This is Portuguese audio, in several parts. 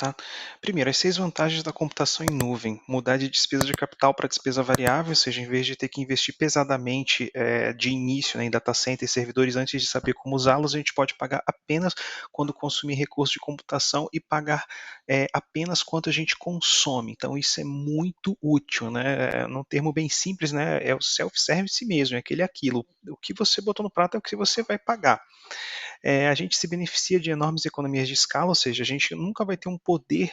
Tá? Primeiro, as 6 vantagens da computação em nuvem. Mudar de despesa de capital para despesa variável, ou seja, em vez de ter que investir pesadamente de início, né, em data center e servidores antes de saber como usá-los, a gente pode pagar apenas quando consumir recursos de computação e pagar apenas quanto a gente consome. Então, isso é muito útil, né? Num termo bem simples, né, é o self-service mesmo, é aquilo. O que você botou no prato é o que você vai pagar. A gente se beneficia de enormes economias de escala, ou seja, a gente nunca vai ter um poder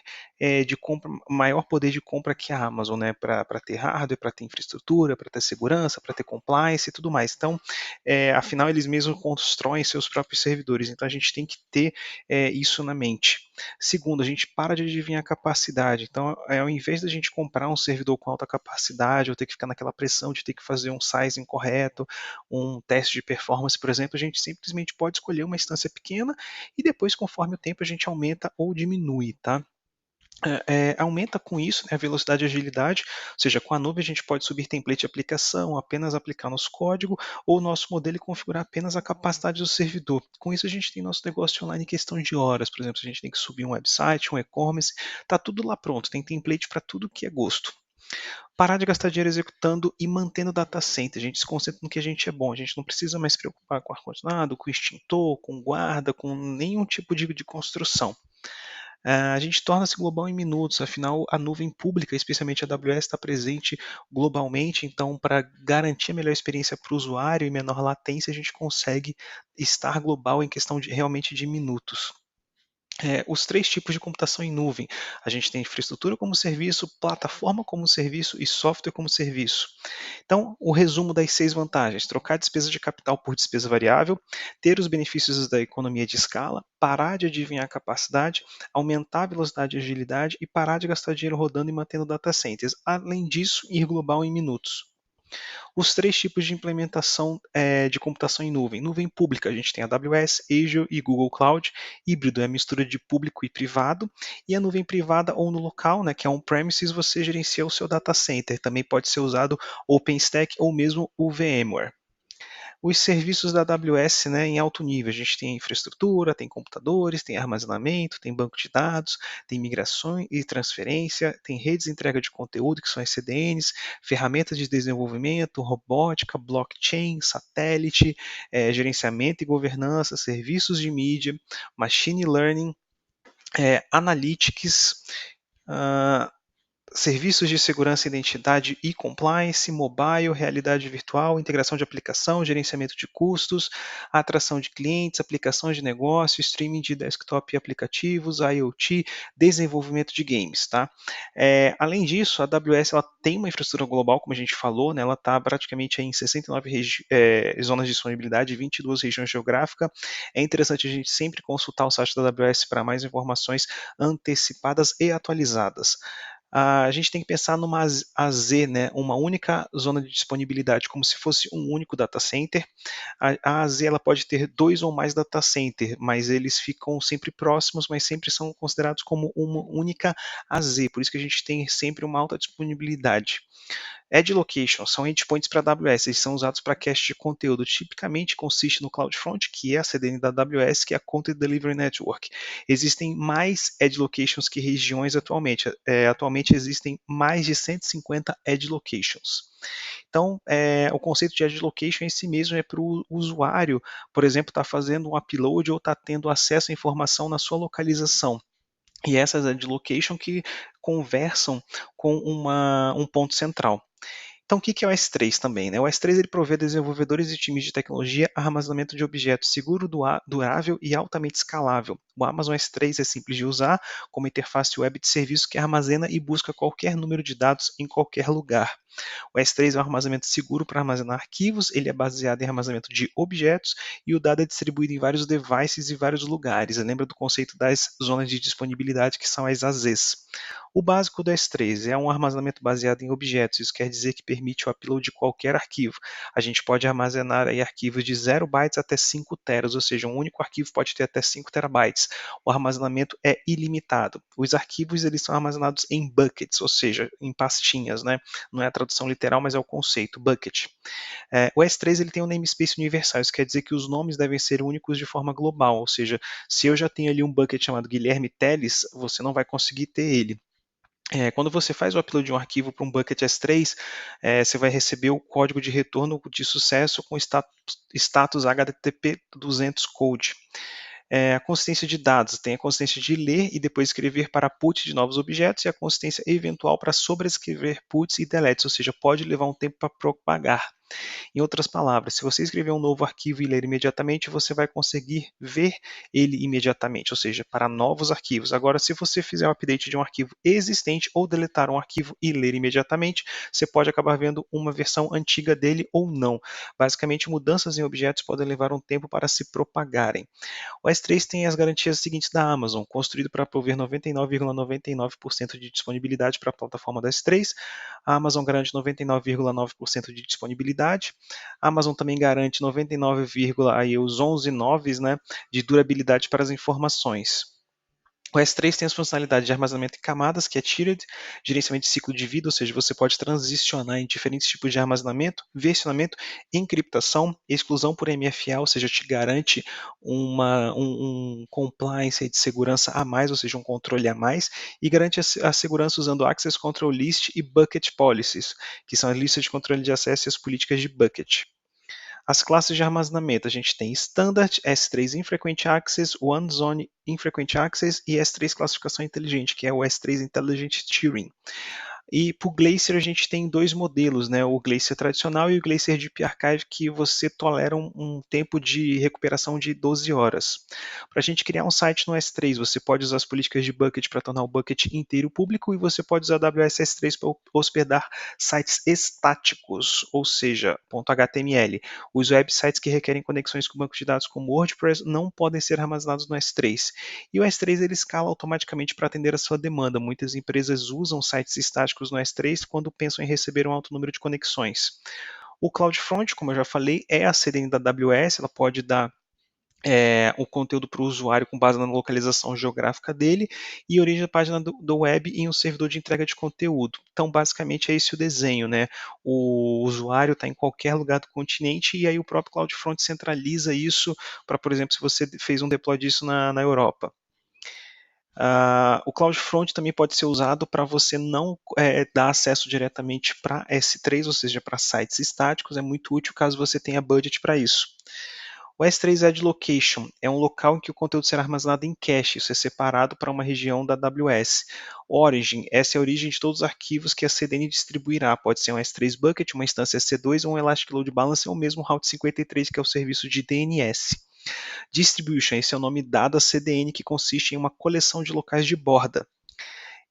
de compra, maior poder de compra que a Amazon, né, para ter hardware, para ter infraestrutura, para ter segurança, para ter compliance e tudo mais. Então, afinal, eles mesmos constroem seus próprios servidores, então a gente tem que ter isso na mente. Segundo, a gente para de adivinhar a capacidade. Então, ao invés da gente comprar um servidor com alta capacidade, ou ter que ficar naquela pressão de ter que fazer um sizing correto, um teste de performance, por exemplo, a gente simplesmente pode escolher uma instância pequena e depois, conforme o tempo, a gente aumenta ou diminui, tá? Aumenta com isso, né, a velocidade e agilidade, ou seja, com a nuvem a gente pode subir template de aplicação, apenas aplicar nosso código, ou nosso modelo e configurar apenas a capacidade do servidor. Com isso a gente tem nosso negócio online em questão de horas, por exemplo, se a gente tem que subir um website, um e-commerce, está tudo lá pronto, tem template para tudo que é gosto. Parar de gastar dinheiro executando e mantendo o data center. A gente se concentra no que a gente é bom. A gente não precisa mais se preocupar com ar-condicionado, com extintor, com guarda, com nenhum tipo de construção. A gente torna-se global em minutos, afinal, a nuvem pública, especialmente a AWS, está presente globalmente, então, para garantir a melhor experiência para o usuário e menor latência, a gente consegue estar global em questão de realmente de minutos. Os 3 tipos de computação em nuvem. A gente tem infraestrutura como serviço, plataforma como serviço e software como serviço. Então, o resumo das 6 vantagens: trocar despesa de capital por despesa variável, ter os benefícios da economia de escala, parar de adivinhar a capacidade, aumentar a velocidade e agilidade e parar de gastar dinheiro rodando e mantendo data centers. Além disso, ir global em minutos. Os 3 tipos de implementação de computação em nuvem. Nuvem pública, a gente tem a AWS, Azure e Google Cloud. Híbrido é a mistura de público e privado. E a nuvem privada ou no local, né, que é on-premises, você gerencia o seu data center. Também pode ser usado OpenStack ou mesmo o VMware. Os serviços da AWS, né, em alto nível. A gente tem infraestrutura, tem computadores, tem armazenamento, tem banco de dados, tem migração e transferência, tem redes de entrega de conteúdo, que são as CDNs, ferramentas de desenvolvimento, robótica, blockchain, satélite, gerenciamento e governança, serviços de mídia, machine learning, analytics, ah, serviços de segurança, identidade e compliance, mobile, realidade virtual, integração de aplicação, gerenciamento de custos, atração de clientes, aplicações de negócio, streaming de desktop e aplicativos, IoT, desenvolvimento de games, tá? Além disso, a AWS ela tem uma infraestrutura global, como a gente falou, né? Ela está praticamente aí em 69 zonas de disponibilidade, 22 regiões geográficas. É interessante a gente sempre consultar o site da AWS para mais informações antecipadas e atualizadas. A gente tem que pensar numa AZ, né, uma única zona de disponibilidade, como se fosse um único data center. A AZ ela pode ter 2 ou mais data center, mas eles ficam sempre próximos, mas sempre são considerados como uma única AZ, por isso que a gente tem sempre uma alta disponibilidade. Edge Location são endpoints para AWS, eles são usados para cache de conteúdo. Tipicamente consiste no CloudFront, que é a CDN da AWS, que é a Content Delivery Network. Existem mais Edge Locations que regiões atualmente. Atualmente existem mais de 150 Edge Locations. Então, o conceito de Edge Location em si mesmo é para o usuário, por exemplo, estar fazendo um upload ou estar tendo acesso à informação na sua localização. E essas Edge Location que conversam com um ponto central. Então, o que é o S3 também? Né? O S3 ele provê a desenvolvedores e times de tecnologia armazenamento de objetos seguro, durável e altamente escalável. O Amazon S3 é simples de usar, como interface web de serviço que armazena e busca qualquer número de dados em qualquer lugar. O S3 é um armazenamento seguro para armazenar arquivos, ele é baseado em armazenamento de objetos e o dado é distribuído em vários devices e vários lugares. Lembra do conceito das zonas de disponibilidade, que são as AZs. O básico do S3 é um armazenamento baseado em objetos, isso quer dizer que permite o upload de qualquer arquivo. A gente pode armazenar aí arquivos de 0 bytes até 5 teras, ou seja, um único arquivo pode ter até 5 terabytes. O armazenamento é ilimitado. Os arquivos eles são armazenados em buckets, ou seja, em pastinhas, né? Não é a tradução tradução literal, mas é o conceito, bucket. O S3 ele tem um namespace universal, isso quer dizer que os nomes devem ser únicos de forma global, ou seja, se eu já tenho ali um bucket chamado Guilherme Teles, você não vai conseguir ter ele. Quando você faz o upload de um arquivo para um bucket S3, você vai receber o código de retorno de sucesso com status HTTP 200 code. A consistência de dados tem a consistência de ler e depois escrever para put de novos objetos e a consistência eventual para sobrescrever puts e deletes, ou seja, pode levar um tempo para propagar. Em outras palavras, se você escrever um novo arquivo e ler imediatamente, você vai conseguir ver ele imediatamente, ou seja, para novos arquivos. Agora, se você fizer um update de um arquivo existente ou deletar um arquivo e ler imediatamente, você pode acabar vendo uma versão antiga dele ou não. Basicamente, mudanças em objetos podem levar um tempo para se propagarem. O S3 tem as garantias seguintes da Amazon, construído para prover 99,99% de disponibilidade para a plataforma da S3. A Amazon garante 99,9% de disponibilidade. A Amazon também garante 99, aí os 11 noves, né, de durabilidade para as informações. O S3 tem as funcionalidades de armazenamento em camadas, que é tiered, gerenciamento de ciclo de vida, ou seja, você pode transicionar em diferentes tipos de armazenamento, encriptação, exclusão por MFA, ou seja, te garante um compliance de segurança a mais, ou seja, um controle a mais, e garante a segurança usando Access Control List e Bucket Policies, que são as listas de controle de acesso e as políticas de bucket. As classes de armazenamento, a gente tem Standard, S3 Infrequent Access, One Zone Infrequent Access e S3 Classificação Inteligente, que é o S3 Intelligent Tiering. E para o Glacier a gente tem dois modelos, né? O Glacier tradicional e o Glacier Deep Archive, que você tolera um tempo de recuperação de 12 horas. Para a gente criar um site no S3, você pode usar as políticas de bucket para tornar o bucket inteiro público e você pode usar a AWS S3 para hospedar sites estáticos, ou seja, .html. Os websites que requerem conexões com bancos de dados como WordPress não podem ser armazenados no S3. E o S3 ele escala automaticamente para atender a sua demanda. Muitas empresas usam sites estáticos no S3 quando pensam em receber um alto número de conexões. O CloudFront, como eu já falei, é a CDN da AWS, ela pode dar o conteúdo para o usuário com base na localização geográfica dele e origem da página do web em um servidor de entrega de conteúdo. Então, basicamente, é esse o desenho, né? O usuário está em qualquer lugar do continente e aí o próprio CloudFront centraliza isso para, por exemplo, se você fez um deploy disso na Europa. O CloudFront também pode ser usado para você não dar acesso diretamente para S3, ou seja, para sites estáticos, é muito útil caso você tenha budget para isso. O S3 Edge Location é um local em que o conteúdo será armazenado em cache, isso é separado para uma região da AWS. Origin, essa é a origem de todos os arquivos que a CDN distribuirá, pode ser um S3 Bucket, uma instância EC2 ou um Elastic Load Balancer ou mesmo Route 53, que é o serviço de DNS. Distribution, esse é o nome dado à CDN, que consiste em uma coleção de locais de borda.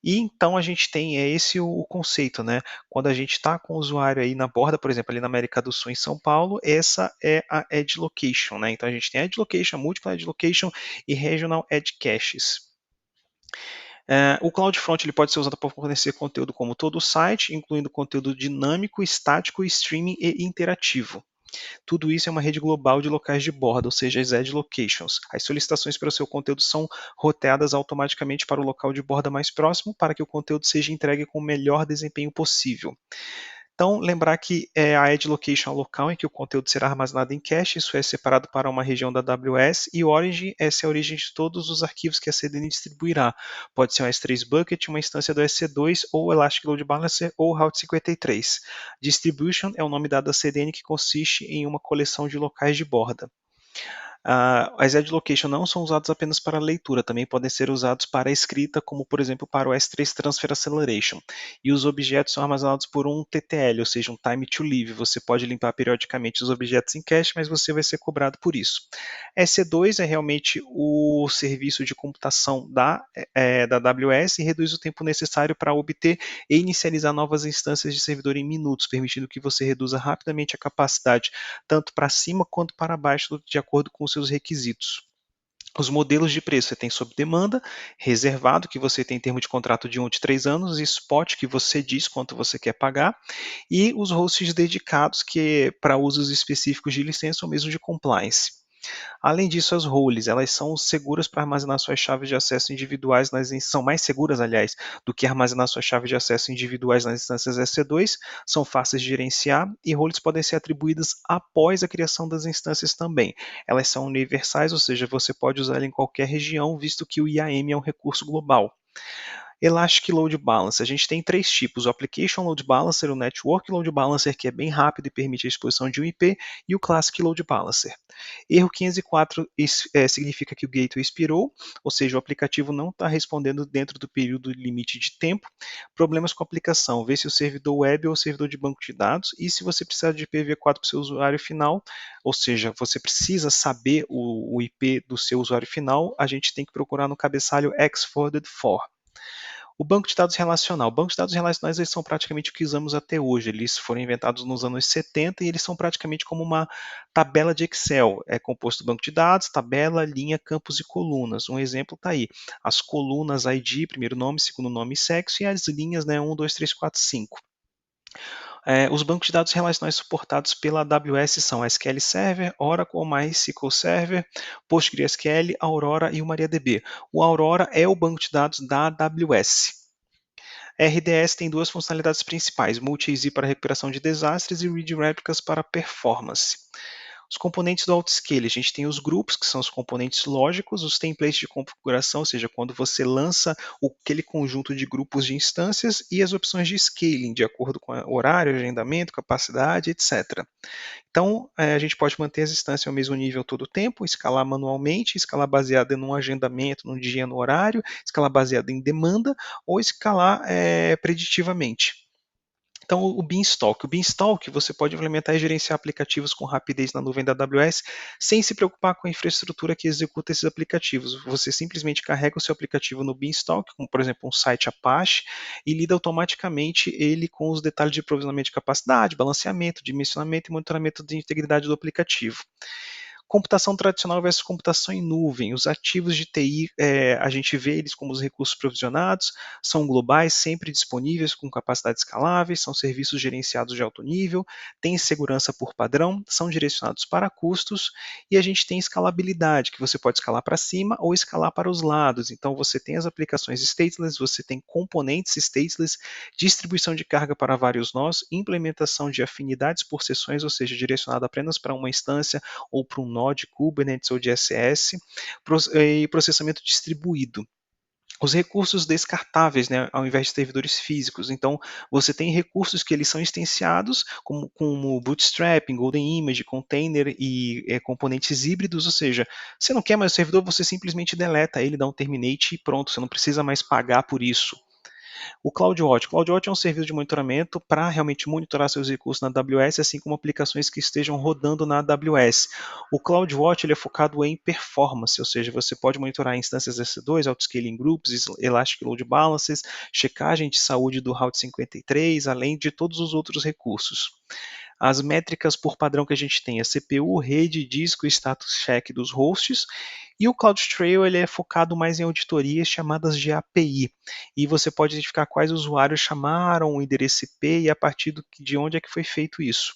E então a gente tem esse o conceito, né? Quando a gente está com o usuário aí na borda, por exemplo, ali na América do Sul, em São Paulo, essa é a Edge Location, né? Então a gente tem Edge Location, Multiple Edge Location e Regional Edge Caches. O CloudFront ele pode ser usado para fornecer conteúdo como todo o site, incluindo conteúdo dinâmico, estático, streaming e interativo. Tudo isso é uma rede global de locais de borda, ou seja, as Edge Locations. As solicitações para o seu conteúdo são roteadas automaticamente para o local de borda mais próximo para que o conteúdo seja entregue com o melhor desempenho possível. Então, lembrar que a Edge Location é o local em que o conteúdo será armazenado em cache, isso é separado para uma região da AWS, e Origin, essa é a origem de todos os arquivos que a CDN distribuirá. Pode ser um S3 Bucket, uma instância do EC2, ou Elastic Load Balancer, ou Route 53. Distribution é o nome dado à CDN que consiste em uma coleção de locais de borda. As Edge Location não são usados apenas para leitura, também podem ser usados para escrita, como por exemplo para o S3 Transfer Acceleration. E os objetos são armazenados por um TTL, ou seja, um Time to Live. Você pode limpar periodicamente os objetos em cache, mas você vai ser cobrado por isso. EC2 é realmente o serviço de computação da AWS e reduz o tempo necessário para obter e inicializar novas instâncias de servidor em minutos, permitindo que você reduza rapidamente a capacidade, tanto para cima quanto para baixo, de acordo com os seus requisitos. Os modelos de preço, você tem sob demanda, reservado, que você tem em termo de contrato de 1 de 3 anos, e spot, que você diz quanto você quer pagar, e os hosts dedicados, que é para usos específicos de licença ou mesmo de compliance. Além disso, as roles, elas são seguras para armazenar suas chaves de acesso individuais são mais seguras, aliás, do que armazenar suas chaves de acesso individuais nas instâncias EC2, são fáceis de gerenciar e roles podem ser atribuídas após a criação das instâncias também. Elas são universais, ou seja, você pode usá-la em qualquer região, visto que o IAM é um recurso global. Elastic Load Balancer, a gente tem três tipos, o Application Load Balancer, o Network Load Balancer, que é bem rápido e permite a exposição de um IP, e o Classic Load Balancer. Erro 504 significa que o gateway expirou, ou seja, o aplicativo não está respondendo dentro do período limite de tempo. Problemas com a aplicação, ver se o servidor web ou o servidor de banco de dados, e se você precisar de IPv4 para o seu usuário final, ou seja, você precisa saber o IP do seu usuário final, a gente tem que procurar no cabeçalho X-Forwarded4. O banco de dados relacional. Bancos de dados relacionais eles são praticamente o que usamos até hoje. Eles foram inventados nos anos 70 e eles são praticamente como uma tabela de Excel. É composto do banco de dados, tabela, linha, campos e colunas. Um exemplo está aí. As colunas ID, primeiro nome, segundo nome e sexo, e as linhas 1, 2, 3, 4, 5. Os bancos de dados relacionais suportados pela AWS são a SQL Server, Oracle, MySQL Server, PostgreSQL, Aurora e o MariaDB. O Aurora é o banco de dados da AWS. RDS tem duas funcionalidades principais, multi-easy para recuperação de desastres e read replicas para performance. Os componentes do autoscale, a gente tem os grupos, que são os componentes lógicos, os templates de configuração, ou seja, quando você lança aquele conjunto de grupos de instâncias, e as opções de scaling, de acordo com horário, agendamento, capacidade, etc. Então, a gente pode manter as instâncias ao mesmo nível todo o tempo, escalar manualmente, escalar baseado em um agendamento, no dia, no horário, escalar baseado em demanda, ou escalar preditivamente. Então, o Beanstalk. O Beanstalk, você pode implementar e gerenciar aplicativos com rapidez na nuvem da AWS sem se preocupar com a infraestrutura que executa esses aplicativos. Você simplesmente carrega o seu aplicativo no Beanstalk, como por exemplo um site Apache, e lida automaticamente ele com os detalhes de provisionamento de capacidade, balanceamento, dimensionamento e monitoramento de integridade do aplicativo. Computação tradicional versus computação em nuvem. Os ativos de TI, a gente vê eles como os recursos provisionados, são globais, sempre disponíveis, com capacidade escaláveis, são serviços gerenciados de alto nível, têm segurança por padrão, são direcionados para custos, e a gente tem escalabilidade, que você pode escalar para cima ou escalar para os lados. Então você tem as aplicações stateless, você tem componentes stateless, distribuição de carga para vários nós, implementação de afinidades por sessões, ou seja, direcionada apenas para uma instância ou para um nó de Kubernetes ou de SS, e processamento distribuído. Os recursos descartáveis, né, ao invés de servidores físicos. Então, você tem recursos que eles são extensiados, como Bootstrap, Golden Image, Container e componentes híbridos, ou seja, você não quer mais o servidor, você simplesmente deleta ele, dá um terminate e pronto, você não precisa mais pagar por isso. O CloudWatch. O CloudWatch é um serviço de monitoramento para realmente monitorar seus recursos na AWS, assim como aplicações que estejam rodando na AWS. O CloudWatch ele é focado em performance, ou seja, você pode monitorar instâncias EC2, Autoscaling Groups, Elastic Load Balancers, checagem de saúde do Route 53, além de todos os outros recursos. As métricas por padrão que a gente tem, a CPU, rede, disco e status check dos hosts, e o CloudTrail ele é focado mais em auditorias chamadas de API, e você pode identificar quais usuários chamaram o endereço IP e a partir de onde é que foi feito isso.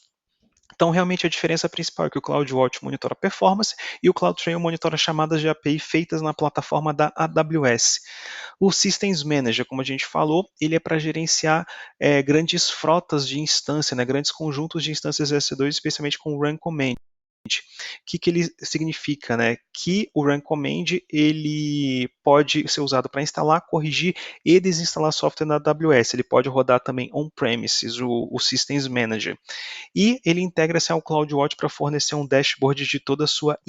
Então, realmente, a diferença principal é que o CloudWatch monitora performance e o CloudTrail monitora chamadas de API feitas na plataforma da AWS. O Systems Manager, como a gente falou, ele é para gerenciar grandes frotas de instância, né, grandes conjuntos de instâncias S2, especialmente com Run Command. O que ele significa, né? Que o Run Command ele pode ser usado para instalar, corrigir e desinstalar software na AWS. Ele pode rodar também on-premises, o Systems Manager. E ele integra-se ao CloudWatch para fornecer um dashboard de toda a sua